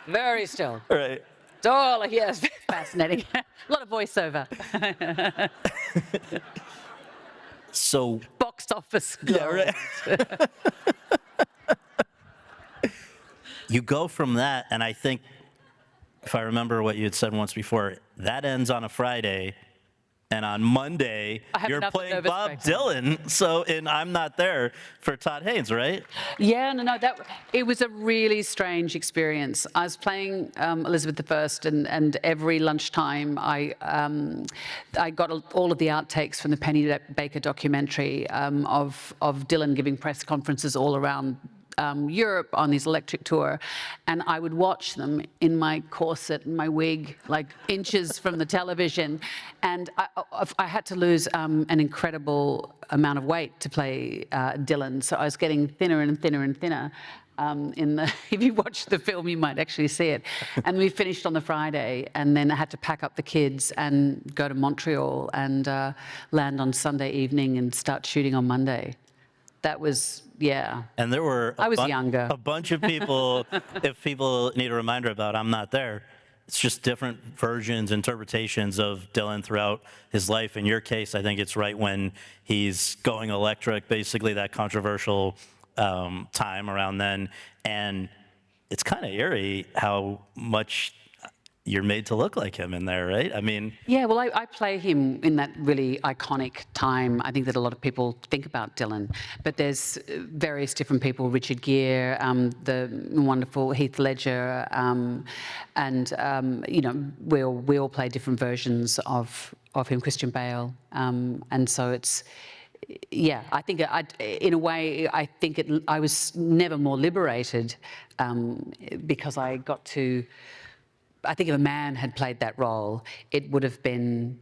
very still. Right. It's all, yes, fascinating. A lot of voiceover. So, Box office. yeah, right. You go from that, and I think, if I remember what you had said once before, that ends on a Friday, and on Monday, I have you're another playing nervous Bob breakdown. Dylan. So, in I'm Not There for Todd Haynes, right? Yeah, no, it was a really strange experience. I was playing Elizabeth I, and every lunchtime I got all of the outtakes from the Penny Baker documentary of Dylan giving press conferences all around Europe on his electric tour, and I would watch them in my corset and my wig, like inches from the television, and I had to lose an incredible amount of weight to play Dylan, so I was getting thinner and thinner and thinner. If you watch the film, you might actually see it. And we finished on the Friday, and then I had to pack up the kids and go to Montreal and land on Sunday evening and start shooting on Monday. That was, yeah. And there were I was younger. a bunch of people, if people need a reminder about I'm Not There, it's just different versions, interpretations of Dylan throughout his life. In your case, I think it's right when he's going electric, basically that controversial time around then. And it's kind of eerie how much you're made to look like him in there, right? I mean, Yeah, well, I play him in that really iconic time. I think that a lot of people think about Dylan, but there's various different people, Richard Gere, the wonderful Heath Ledger, and, you know, we all play different versions of him, Christian Bale. And so it's, yeah, I think in a way, I think I was never more liberated because I got to, I think if a man had played that role, it would have been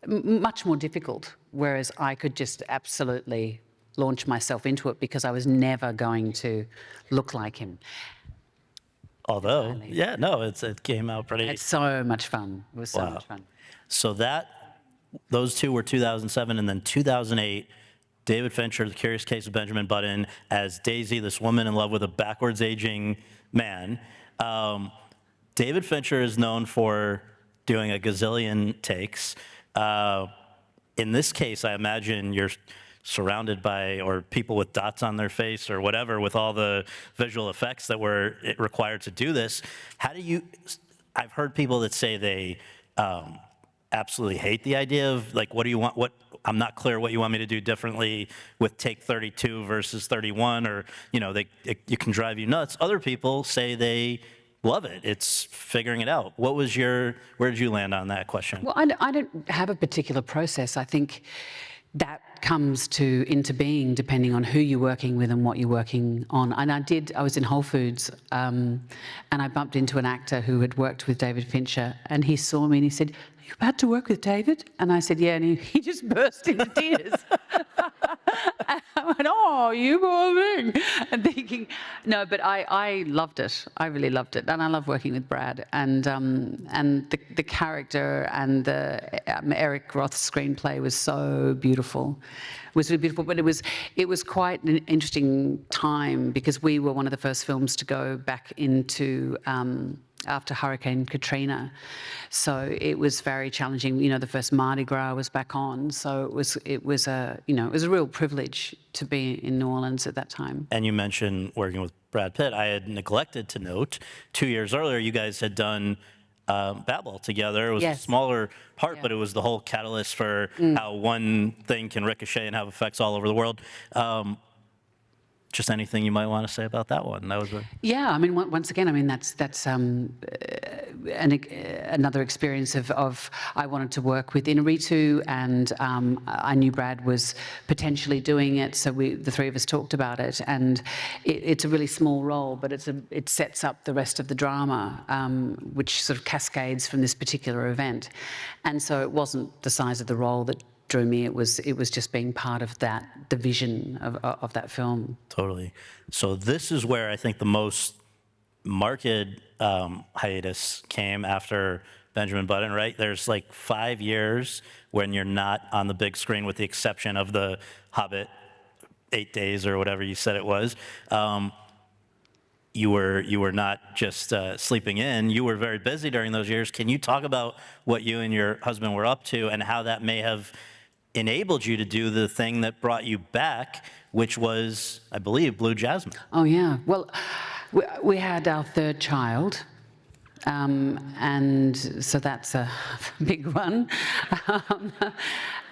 much more difficult, whereas I could just absolutely launch myself into it because I was never going to look like him. although, yeah, no, it came out pretty. It's so much fun. It was so Wow. much fun. So those two were 2007, and then 2008, David Fincher, The Curious Case of Benjamin Button, as Daisy, this woman in love with a backwards aging man. David Fincher is known for doing a gazillion takes. In this case, I imagine you're surrounded by, or people with dots on their face or whatever, with all the visual effects that were required to do this. How do you, I've heard people that say they absolutely hate the idea of, like, what do you want, I'm not clear what you want me to do differently with take 32 versus 31, or, you know, it can drive you nuts. Other people say they love it. It's figuring it out. Where did you land on that question? Well, I don't have a particular process. I think that comes into being depending on who you're working with and what you're working on. And I was in Whole Foods and I bumped into an actor who had worked with David Fincher, and he saw me and he said, "Are you about to work with David?" And I said, "Yeah," and he just burst into tears. And I went, "Oh, you poor thing," and thinking, no, but I loved it. I really loved it, and I love working with Brad, and the character and the Eric Roth's screenplay was so beautiful. It was really beautiful, but it was quite an interesting time because we were one of the first films to go back into after Hurricane Katrina. So it was very challenging. You know, the first Mardi Gras was back on, so it was a real privilege to be in New Orleans at that time. And you mentioned working with Brad Pitt. I had neglected to note, 2 years earlier, you guys had done Babel together. It was a Yes. smaller part, Yeah. but it was the whole catalyst for how one thing can ricochet and have effects all over the world. Just anything you might want to say about that one? That was Yeah, I mean, once again, I mean, that's another experience of I wanted to work with Inarritu, and I knew Brad was potentially doing it, so the three of us talked about it, and it's a really small role, but it sets up the rest of the drama, which sort of cascades from this particular event, and so it wasn't the size of the role that drew me. It was just being part of the vision of that film. Totally. So this is where I think the most marked hiatus came after Benjamin Button, right? There's like 5 years when you're not on the big screen, with the exception of the Hobbit 8 days or whatever you said it was, you were not just sleeping in. You were very busy during those years. Can you talk about what you and your husband were up to and how that may have enabled you to do the thing that brought you back, which was, I believe, Blue Jasmine? Oh, yeah. Well, we had our third child, and so that's a big one.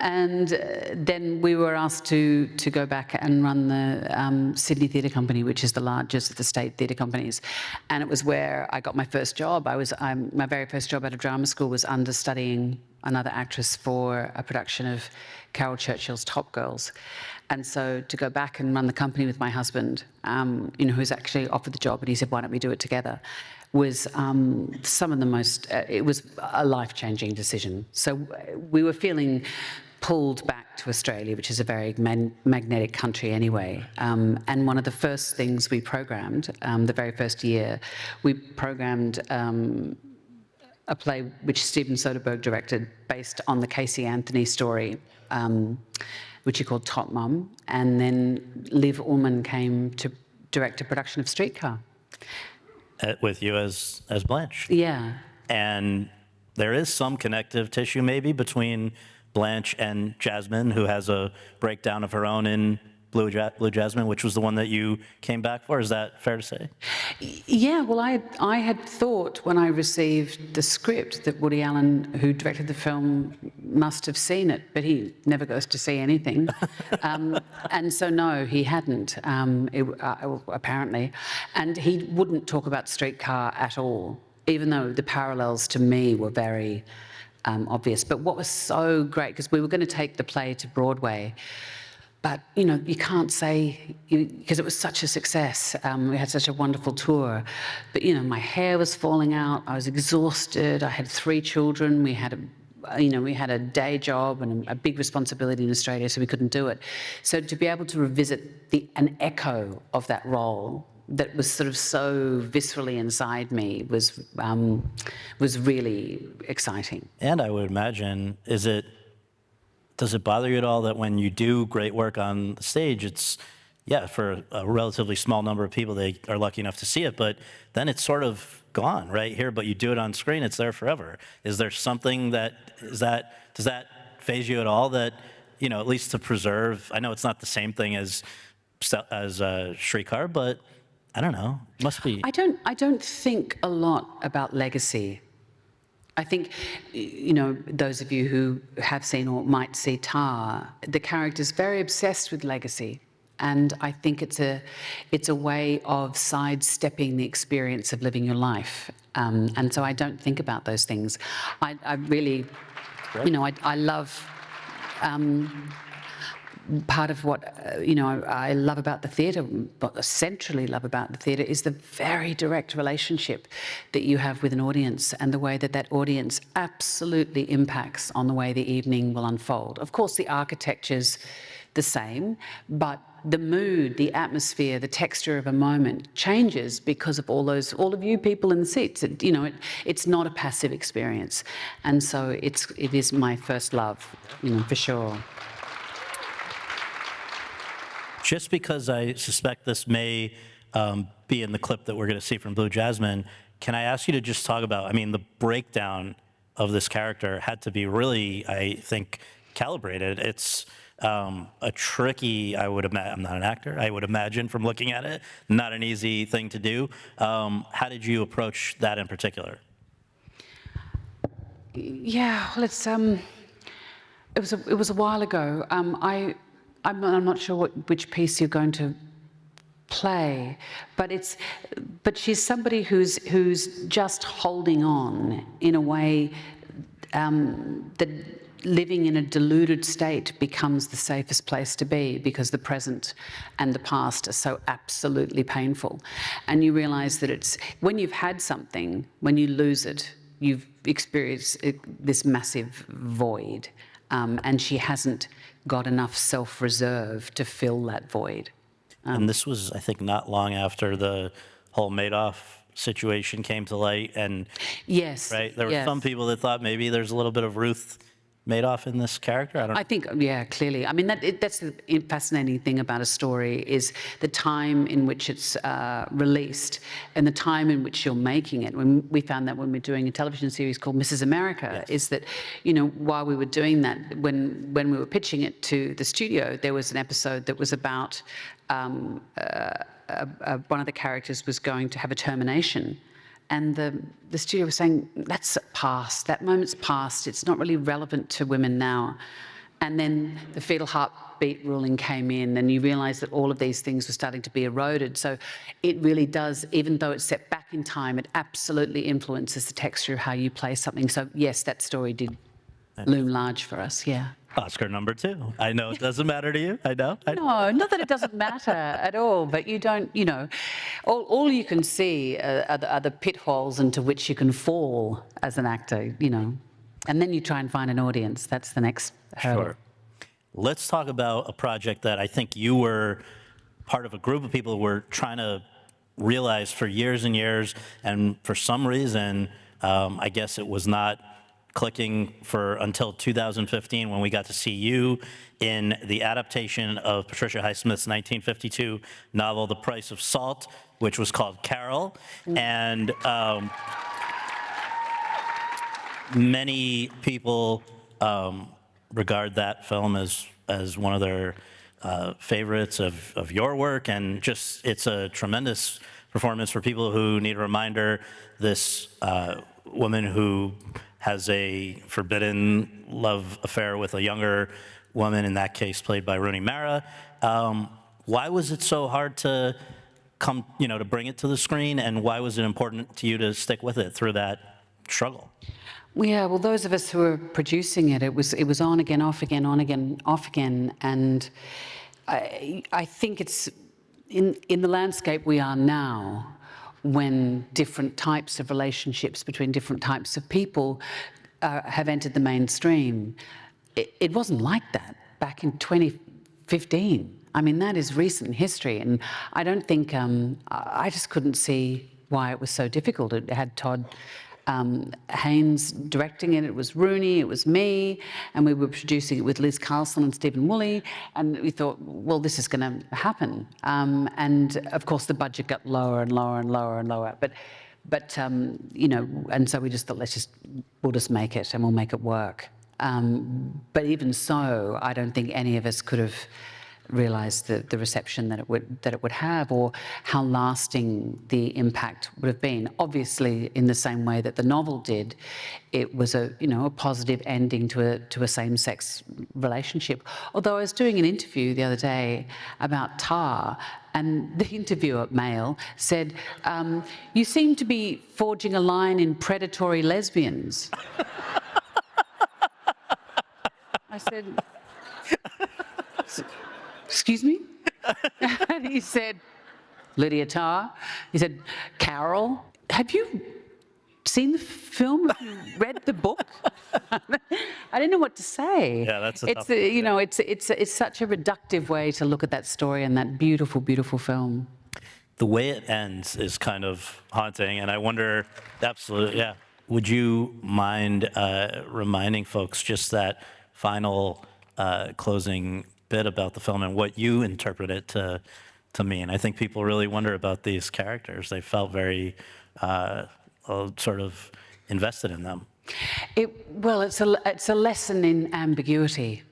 And then we were asked to go back and run the Sydney Theatre Company, which is the largest of the state theatre companies. And it was where I got my first job. My very first job out of drama school was understudying another actress for a production of Carol Churchill's Top Girls. And so to go back and run the company with my husband, who's actually offered the job, and he said, why don't we do it together, was some of the most, it was a life-changing decision. So we were feeling pulled back to Australia, which is a very magnetic country anyway. And one of the first things we programmed, the very first year, we programmed a play which Steven Soderbergh directed based on the Casey Anthony story, which he called Top Mum. And then Liv Ullmann came to direct a production of Streetcar. With you as Blanche. Yeah. And there is some connective tissue maybe between Blanche and Jasmine, who has a breakdown of her own in Blue Jasmine, which was the one that you came back for. Is that fair to say? Yeah, well, I had thought when I received the script that Woody Allen, who directed the film, must have seen it, but he never goes to see anything. And so, no, he hadn't, apparently. And he wouldn't talk about Streetcar at all, even though the parallels to me were very obvious. But what was so great, because we were going to take the play to Broadway, but, you can't say, because it was such a success. We had such a wonderful tour. But, my hair was falling out. I was exhausted. I had 3 children. We had a day job and a big responsibility in Australia, so we couldn't do it. So to be able to revisit an echo of that role that was sort of so viscerally inside me was really exciting. And I would imagine, does it bother you at all that when you do great work on the stage, it's, for a relatively small number of people, they are lucky enough to see it, but then it's sort of gone right here, but you do it on screen, it's there forever. Is there something does that faze you at all that, at least to preserve, I know it's not the same thing as Streetcar, but I don't know, must be. I don't think a lot about legacy. I think, those of you who have seen or might see Tar, the character's very obsessed with legacy. And I think it's a way of sidestepping the experience of living your life. And so I don't think about those things. I really, I love, part of what, I love about the theatre, but centrally love about the theatre, is the very direct relationship that you have with an audience and the way that audience absolutely impacts on the way the evening will unfold. Of course, the architecture's the same, but the mood, the atmosphere, the texture of a moment changes because of all of you people in the seats. It's not a passive experience. And so it is my first love, for sure. Just because I suspect this may be in the clip that we're going to see from Blue Jasmine, can I ask you to just talk about, the breakdown of this character had to be really, I think, calibrated. It's a tricky, I'm not an actor, I would imagine from looking at it, not an easy thing to do. How did you approach that in particular? Yeah, well, it was a while ago. I'm not sure which piece you're going to play, but she's somebody who's just holding on in a way that living in a deluded state becomes the safest place to be, because the present and the past are so absolutely painful. And you realise that it's when you've had something, when you lose it, you've experienced this massive void, and she hasn't got enough self-reserve to fill that void. And this was, I think, not long after the whole Madoff situation came to light. And yes, right, there were some people that thought maybe there's a little bit of Ruth Madoff in this character? I don't I think, yeah, clearly. I mean, that's the fascinating thing about a story is the time in which it's released and the time in which you're making it. When we found that when we're doing a television series called Mrs. America, is that, while we were doing that, when we were pitching it to the studio, there was an episode that was about one of the characters was going to have a termination. And the studio was saying, that's past, that moment's past, it's not really relevant to women now. And then the fetal heartbeat ruling came in, and you realise that all of these things were starting to be eroded. So it really does, even though it's set back in time, it absolutely influences the texture of how you play something. So yes, that story did loom large for us, yeah. Oscar number 2. I know it doesn't matter to you. I know. No, not that it doesn't matter at all, but you don't, all you can see are the pitfalls into which you can fall as an actor, and then you try and find an audience. That's the next hurdle. Sure. Let's talk about a project that I think you were part of a group of people who were trying to realize for years and years, and for some reason, I guess it was not clicking until 2015 when we got to see you in the adaptation of Patricia Highsmith's 1952 novel, The Price of Salt, which was called Carol. And many people regard that film as one of their favorites of your work, and just it's a tremendous performance for people who need a reminder. This woman who has a forbidden love affair with a younger woman, in that case played by Rooney Mara. Why was it so hard to to bring it to the screen, and why was it important to you to stick with it through that struggle? Yeah, well, those of us who were producing it, it was on again, off again, on again, off again, and I think it's in the landscape we are now, when different types of relationships between different types of people have entered the mainstream. It wasn't like that back in 2015. I mean, that is recent history, and I don't think, I just couldn't see why it was so difficult. It had Todd Haynes directing it, it was Rooney, it was me, and we were producing it with Liz Carlson and Stephen Woolley, and we thought, well, this is going to happen. And of course, the budget got lower and lower and lower and lower. But and so we just thought, we'll just make it and we'll make it work. But even so, I don't think any of us could have realised the reception that it would have, or how lasting the impact would have been. Obviously, in the same way that the novel did, it was a positive ending to a same-sex relationship. Although I was doing an interview the other day about Tar, and the interviewer, male, said, "You seem to be forging a line in predatory lesbians." I said, "Excuse me?" And he said, "Lydia Tarr." He said, "Carol, have you seen the film? Have you read the book?" I didn't know what to say. Yeah, that's a it's tough one. it's such a reductive way to look at that story and that beautiful, beautiful film. The way it ends is kind of haunting, and I wonder, absolutely, yeah. Would you mind reminding folks just that final closing bit about the film and what you interpret it to mean? I think people really wonder about these characters. They felt very sort of invested in them. It's a lesson in ambiguity.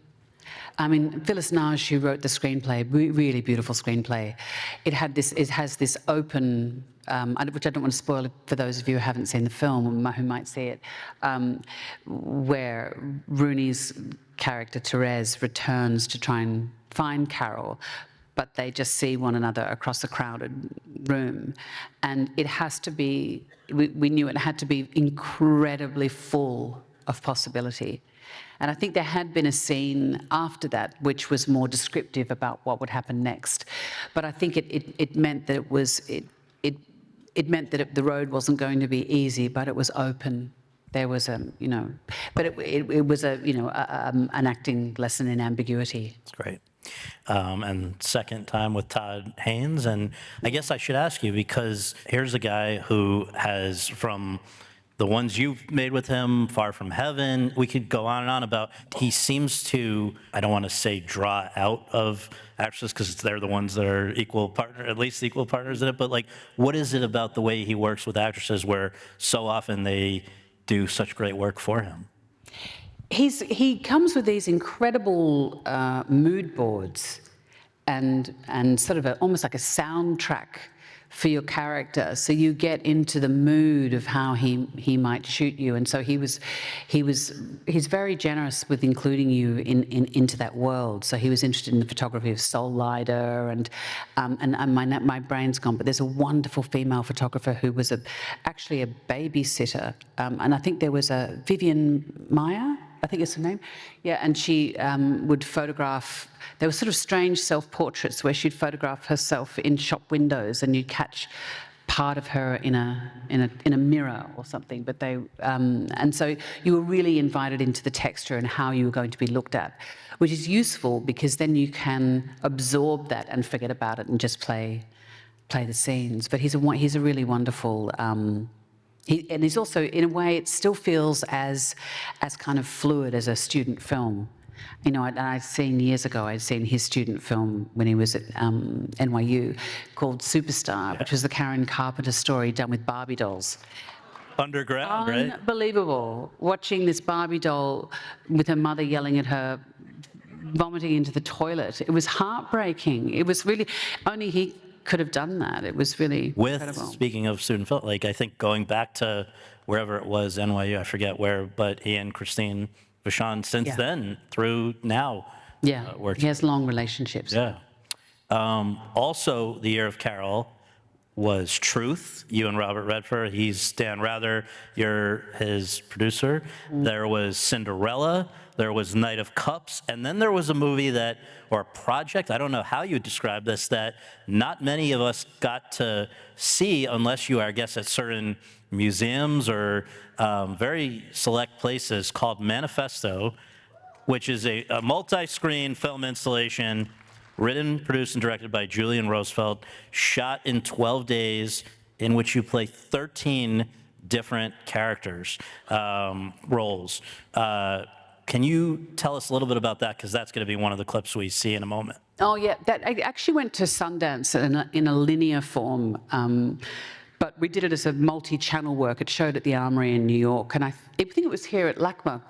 I mean, Phyllis Nage, who wrote the screenplay, really beautiful screenplay. It has this open, which I don't want to spoil it for those of you who haven't seen the film, who might see it, where Rooney's character Therese returns to try and find Carol, but they just see one another across a crowded room, and it has to be. We knew it had to be incredibly full of possibility. And I think there had been a scene after that which was more descriptive about what would happen next. But I think it meant that it meant that the road wasn't going to be easy, but it was open. There was but it was an acting lesson in ambiguity. That's great. And second time with Todd Haynes, and I guess I should ask you, because here's a guy who has, from the ones you've made with him, Far From Heaven, we could go on and on about, he seems to, I don't want to say draw out of actresses because they're the ones that are equal partner, at least equal partners in it, but like, what is it about the way he works with actresses where so often they do such great work for him? He comes with these incredible mood boards and sort of almost like a soundtrack for your character, so you get into the mood of how he might shoot you. And so he's very generous with including you into that world. So he was interested in the photography of Sol Leiter and my brain's gone, but there's a wonderful female photographer who was actually a babysitter, and I think there was a Vivian Meyer, I think it's her name. Yeah, and she would photograph. There were sort of strange self-portraits where she'd photograph herself in shop windows, and you'd catch part of her in a mirror or something. But and so you were really invited into the texture and how you were going to be looked at, which is useful because then you can absorb that and forget about it and just play the scenes. But he's a really wonderful. And he's also, in a way, it still feels as kind of fluid as a student film. You know, I'd seen years ago, I'd seen his student film when he was at NYU called Superstar, which was the Karen Carpenter story done with Barbie dolls. Underground, right? Unbelievable. Watching this Barbie doll with her mother yelling at her, vomiting into the toilet. It was heartbreaking. It was really, only he could have done that. It was really incredible. Speaking of student film, like I think going back to wherever it was, NYU, I forget where, but he and Christine Vachon since then through now. Yeah, he has long relationships. Yeah. Also, The Year of Carol was Truth, you and Robert Redford. He's Dan Rather, you're his producer. There was Cinderella, there was Knight of Cups, and then there was a movie that, or a project, I don't know how you describe this, that not many of us got to see unless you are, I guess, at certain museums or very select places, called Manifesto, which is a multi-screen film installation written, produced, and directed by Julian Rosefeld, shot in 12 days, in which you play 13 different characters, roles. Can you tell us a little bit about that? Because that's going to be one of the clips we see in a moment. Oh, yeah. That I actually went to Sundance in a linear form, but we did it as a multi-channel work. It showed at the Armory in New York, and I think it was here at LACMA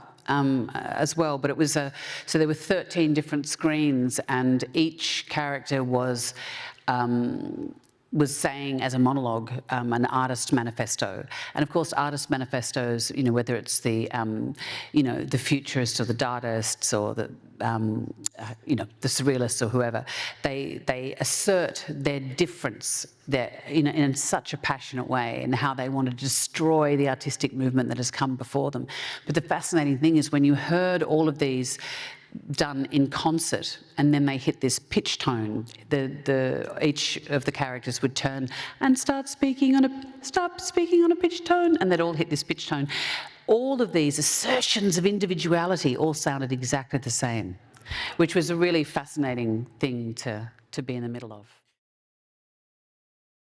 as well, but it was so there were 13 different screens, and each character was saying as a monologue an artist manifesto. And of course, artist manifestos, you know, whether it's the, you know, the futurists or the Dadaists or the, you know, the surrealists or whoever, they assert their difference in such a passionate way, and how they want to destroy the artistic movement that has come before them. But the fascinating thing is when you heard all of these done in concert, and then they hit this pitch tone. Each of the characters would turn and start speaking on a pitch tone, and they'd all hit this pitch tone. All of these assertions of individuality all sounded exactly the same, which was a really fascinating thing to be in the middle of.